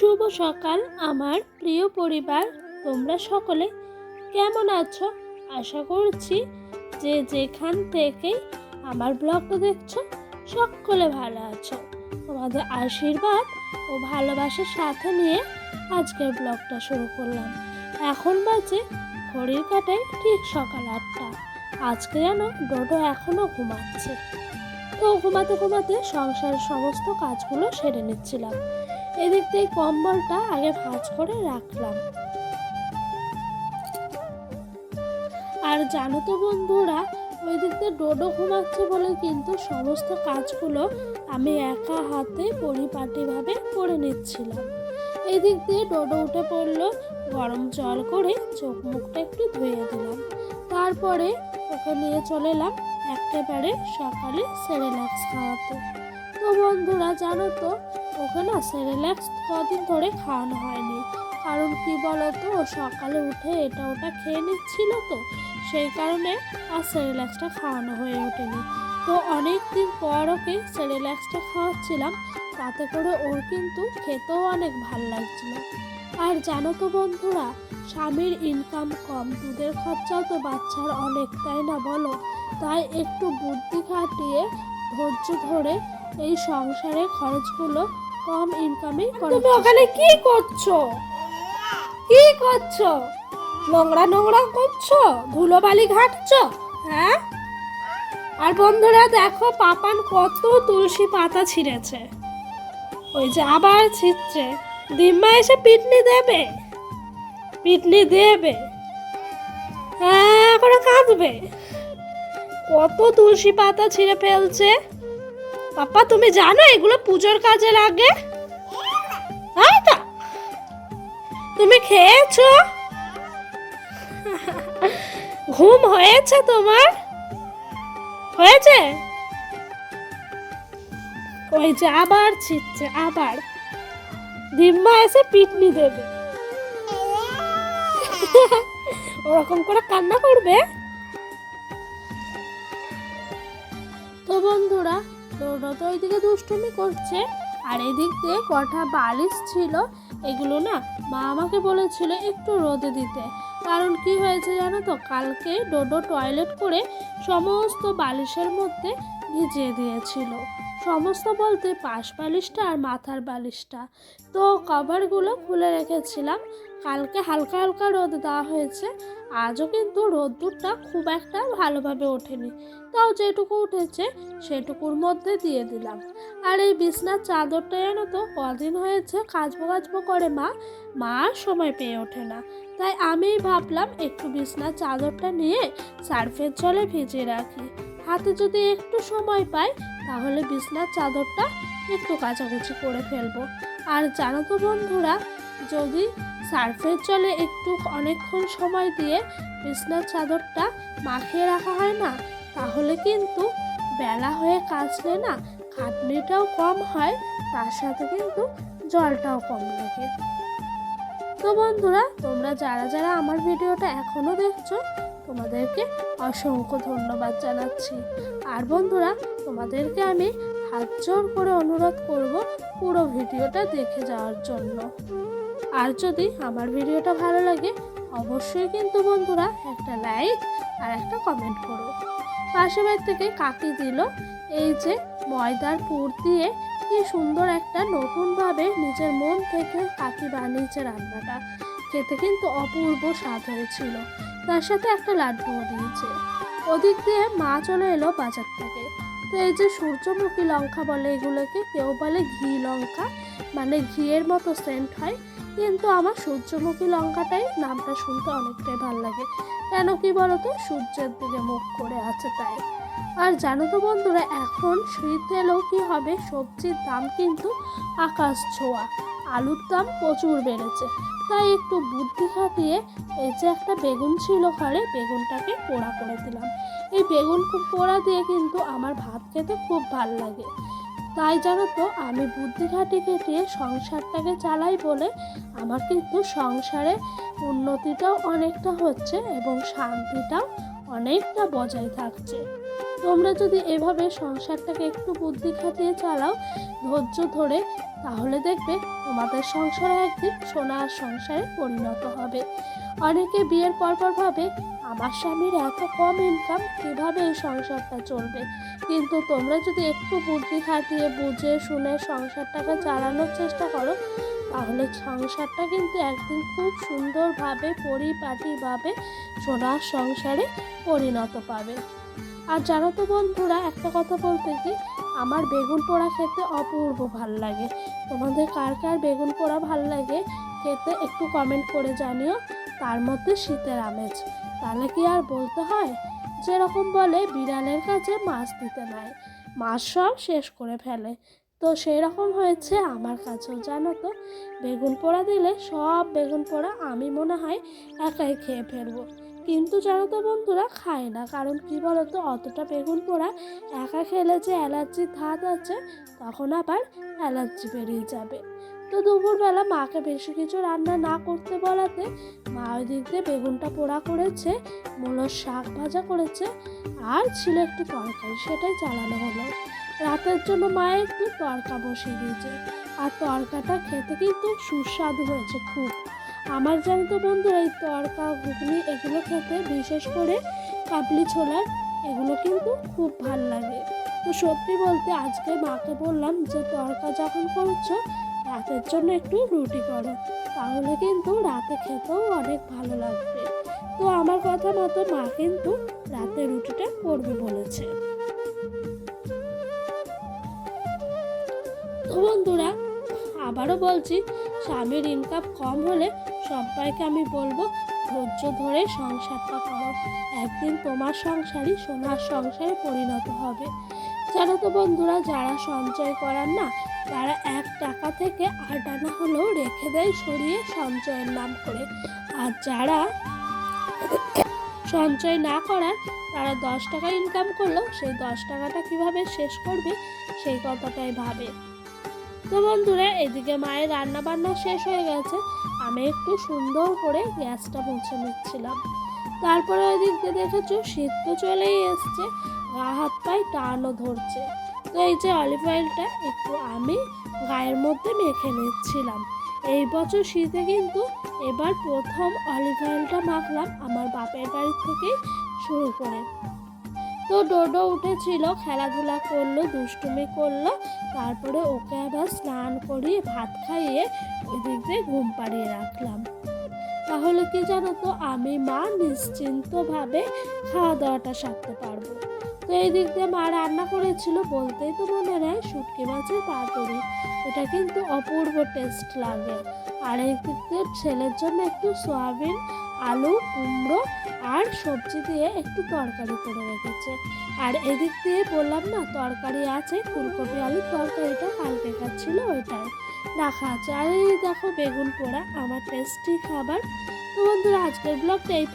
শুভ সকাল আমার প্রিয় পরিবার, তোমরা সকলে কেমন আছো? আশা করছি যে যেখান থেকেই আমার ব্লগটা দেখছো সকলে ভালো আছো। তোমাদের আশীর্বাদ ও ভালোবাসার সাথে নিয়ে আজকের ব্লগটা শুরু করলাম। এখন বাজে ঘড়ির কাঁটায় ঠিক সকাল 8টা। আজকে যেন ডোডো এখনও ঘুমাচ্ছে। তো ঘুমাতে ঘুমাতে সংসারের সমস্ত কাজগুলো সেরে নিচ্ছিলাম। এদিক দিয়ে কম্বলটা আগে ভাঁজ করে রাখলাম। আর জানো তো বন্ধুরা, ওই দিক দিয়ে ডোডো ঘুমাচ্ছে বলে কিন্তু সমস্ত কাজগুলো আমি একা হাতে পরিপাটিভাবে করে নিচ্ছিলাম। এদিক দিয়ে ডোডো উঠে পড়লো, গরম জল করে চোখ মুখটা একটু ধুয়ে দিলাম। তারপরে ওকে নিয়ে চলে এলাম একেবারে সকালে সেরেল্যাক্স খাওয়াতে। তো বন্ধুরা জানো তো, ওকে না সেরেল্যাক্স কদিন ধরে খাওয়ানো হয়নি। কারণ কি বলতো, সকালে উঠে এটা ওটা খেয়ে নিচ্ছিল, তো সেই কারণে আর সেরেল্যাক্সটা খাওয়ানো হয়ে ওঠেনি। তো অনেক দিন পর ওকে সেরেল্যাক্সটা খাওয়াচ্ছিলাম, তাতে করে ওর কিন্তু খেতেও অনেক ভাল লাগছিল। আর জানো তো বন্ধুরা, স্বামীর ইনকাম কম, দুধের খরচাও তো বাচ্চার অনেক, তাই না বলো? তাই একটু বুদ্ধি খাটিয়ে ধৈর্য ধরে এই সংসারের খরচগুলো কম ইনকামে করে। তুমি ওখানে কি করছো? কি করছো? নোংরা নোংরা করছো, ধুলোবালি ঘাটছো, হ্যাঁ? আর বন্ধুরা দেখো, পাপান কত তুলসী পাতা ছিঁড়েছে। ওই যে আবার ছিঁড়ছে। দিম্মা এসে পিটনি দেবে, পিটনি দেবে, হ্যাঁ করে কাঁদবে। কত তুলসী পাতা ছিঁড়ে ফেলছে। পাপা তুমি জানো এগুলো পুজোর কাজে লাগে? তুমি খেয়েছো? ঘুম হয়েছে তোমার? হয়েছে? ওই যে আবার ছিটছে, আবার দিম্মা এসে পিটনি দেবে। ওরকম করে কান্না করবে। তো বন্ধুরা, ডোডো তো ওইদিকে দুষ্টুমি করছে, আর এদিক দিয়ে কটা বালিশ ছিল, এগুলো না মা আমাকে বলেছিল একটু রোদে দিতে। কারণ কি হয়েছে জানো তো, কালকে ডোডো টয়লেট করে সমস্ত বালিশের মধ্যে ভিজিয়ে দিয়েছিল। সমস্ত বলতে পাশ বালিশটা আর মাথার বালিশটা। তো কভারগুলো খুলে রেখেছিলাম। কালকে হালকা হালকা রোদ দেওয়া হয়েছে, আজও কিন্তু রোদ্দুরটা খুব একটা ভালোভাবে ওঠেনি। তাও যেটুকু উঠেছে সেটুকুর মধ্যে দিয়ে দিলাম। আর এই বিছনার চাদরটা জানো তো, কদিন হয়েছে কাচবো করে মা সময় পেয়ে ওঠে না। তাই আমি ভাবলাম একটু বিছনার চাদরটা নিয়ে সার্ফের জলে ভিজিয়ে রাখি। হাতে যদি একটু সময় পাই তাহলে বিছনার চাদরটা একটু কাচাকুচি করে ফেলবো। আর জানো তো বন্ধুরা, যদি সার্ফের জলে একটু অনেকক্ষণ সময় দিয়ে বিছনার চাদরটা মাখিয়ে রাখা হয় না, তাহলে কিন্তু বেলা হয়ে কাচলে না খাটনিটাও কম হয়, তার সাথে কিন্তু জলটাও কম লাগে। তো বন্ধুরা, তোমরা যারা যারা আমার ভিডিওটা এখনো দেখছো, তোমাদেরকে অসংখ্য ধন্যবাদ জানাচ্ছি। আর বন্ধুরা, তোমাদেরকে আমি হাত জোর করে অনুরোধ করব পুরো ভিডিওটা দেখে যাওয়ার জন্য। আর যদি আমার ভিডিওটা ভালো লাগে অবশ্যই কিন্তু বন্ধুরা একটা লাইক আর একটা কমেন্ট করো। পাশের বাড়ি থেকে কাকি দিল এই যে ময়দার পুর দিয়ে কি সুন্দর একটা নতুনভাবে নিজের মন থেকে কাকি বানিয়েছে রান্নাটা। খেতে কিন্তু অপূর্ব স্বাদ হয়েছিল। তার সাথে একটা লাড্ডুও দিয়েছে। ওদিক দিয়ে মা চলে এলো বাজার থেকে। তো এই যে সূর্যমুখী লঙ্কা বলে এগুলোকে, কেউ বলে ঘি লঙ্কা, মানে ঘিয়ের মতো সেন্ট হয়, কিন্তু আমার সূর্যমুখী লঙ্কাটাই নামটা শুনতে অনেকটাই ভালো লাগে। কেন কি বলতো, সূর্যের দিকে মুখ করে আছে তাই। আর জানো তো বন্ধুরা, এখন শীত এলেও কি হবে, সবজির দাম কিন্তু আকাশ ছোঁয়া। আলুর দাম প্রচুর বেড়েছে। তাই একটু বুদ্ধি খাটিয়ে এই যে একটা বেগুন ছিল ঘরে, বেগুনটাকে পোড়া করে দিলাম। এই বেগুন পোড়া দিয়ে কিন্তু আমার ভাত খেতে খুব ভালো লাগে। তাই জানো তো, আমি বুদ্ধি খাটিয়ে সংসারটাকে চালাই বলে আমার কিন্তু সংসারে উন্নতিটাও অনেকটা হচ্ছে এবং শান্তিটাও অনেকটা বজায় থাকছে। তোমরা যদি এভাবে সংসারটাকে একটু বুদ্ধি খাটিয়ে চালাও, ধৈর্য ধরে, তাহলে দেখবে তোমাদের সংসারে একদিন সোনার সংসারে পরিণত হবে। অনেকে বিয়ের পর ভাবে আমার স্বামীর এত কম ইনকাম, কিভাবে এই সংসারটা চলবে। কিন্তু তোমরা যদি একটু বুদ্ধি খাটিয়ে বুঝে শুনে সংসারটাকে চালানোর চেষ্টা করো, তাহলে সংসারটা কিন্তু একদিন খুব সুন্দরভাবে পরিপাটিভাবে সোনার সংসারে পরিণত পাবে। আর জানো তো বন্ধুরা, একটা কথা বলতে কি, আমার বেগুন পোড়া খেতে অপূর্ব ভাল লাগে। তোমাদের কার কার বেগুন পোড়া ভাল লাগে খেতে একটু কমেন্ট করে জানিও। তার মধ্যে শীতের আমেজ, তাহলে কি আর বলতে হয়? যেরকম বলে বিড়ালের কাছে মাছ দিতে নাই, মাছ সব শেষ করে ফেলে। তো সেই রকম হয়েছে আমার কাছেও, জানো তো। বেগুন পোড়া দিলে সব বেগুন পোড়া আমি মনে হয় একাই খেয়ে ফেলবো। কিন্তু জানো তো বন্ধুরা, খায় না। কারণ কি বলতো, অতটা বেগুন পোড়া একা খেলে যে অ্যালার্জির ধাত আছে, তখন আবার অ্যালার্জি বেরিয়ে যাবে। তো দুপুরবেলা মাকে বেশি কিছু রান্না না করতে বলাতে মা ওই দিক দিয়ে বেগুনটা পোড়া করেছে, মূলোর শাক ভাজা করেছে, আর ছিল একটু তরকারি, সেটাই চালানো হলো। রাতের জন্য মা একটু তরকা বসিয়ে দিয়েছে, আর তরকাটা খেতে কিন্তু সুস্বাদু হয়েছে খুব। আমার জানো তো বন্ধুরা, এই তরকা ঘুগনি এগুলো খেতে, বিশেষ করে কাবলি ছোলার, এগুলো কিন্তু খুব ভাল লাগে। তো সত্যি বলতে আজকে মাকে বললাম যে তরকা যখন করছো, রাতের জন্য একটু রুটি করো, তাহলে কিন্তু রাতে খেতেও অনেক ভালো লাগবে। তো আমার কথা মতো মা কিন্তু রাতে রুটিটা করবে বলেছে। তো বন্ধুরা, আবারও বলছি, স্বামীর ইনকাম কম হলে সবাইকে আমি বলবো ধৈর্য ধরে সংসারটা করো, একদিন তোমার সংসারই সোনার সংসারে পরিণত হবে। জানো তো বন্ধুরা, যারা সঞ্চয় করার না, তারা 1 টাকা থেকে 8 আনা হলেও রেখে দেয় সরিয়ে সঞ্চয়ের নাম করে। আর যারা সঞ্চয় না করার, তারা 10 টাকা ইনকাম করলেও সেই 10 টাকাটা কিভাবে শেষ করবে সেই কথাটাই ভাবে। তো বন্ধুরা, এদিকে মায়ের রান্না বান্না শেষ হয়ে গেছে, আমি একটু সুন্দর করে গ্যাসটা মুছে নিচ্ছিলাম। তারপরে ওই দিক দিয়ে দেখেছো শীত তো চলেই এসছে, গা হাত পায়ে টানও ধরছে। তো এই যে অলিভ অয়েলটা একটু আমি গায়ের মধ্যে মেখে নিচ্ছিলাম। এই বছর শীতে কিন্তু এবার প্রথম অলিভ অয়েলটা মাখলাম আমার বাপের বাড়ি থেকেই শুরু করে। তো ডোডো উঠেছিল, খেলাধুলা করলো, দুষ্টুমি করলো, তারপরে ওকে আবার স্নান করিয়ে ভাত খাইয়ে ওই দিক দিয়ে ঘুম পাড়িয়ে রাখলাম। তাহলে কি জানো তো, আমি মা নিশ্চিন্তভাবে খাওয়া দাওয়াটা সারতে পারবো। তো এই দিক দিয়ে মা রান্না করেছিল, বলতেই তো মনে নেয়, শুটকি মাছের পাতুরি। এটা কিন্তু অপূর্ব টেস্ট লাগে। আর এই দিক দিয়ে ছেলের জন্য একটু সয়াবিন, আলু, কুমড়ো আর সবজি দিয়ে একটু তরকারি করে রেখেছে। আর এদিক দিয়ে বললাম না, তরকারি আছে, ফুলকপি আলুর তরকারিটা কালকে খাচ্ছিল, ওইটাই রাখা আছে। আর এই দেখো বেগুন পোড়া, আমার টেস্টি খাবার। তো বন্ধুরা, আজকের ব্লগটা এই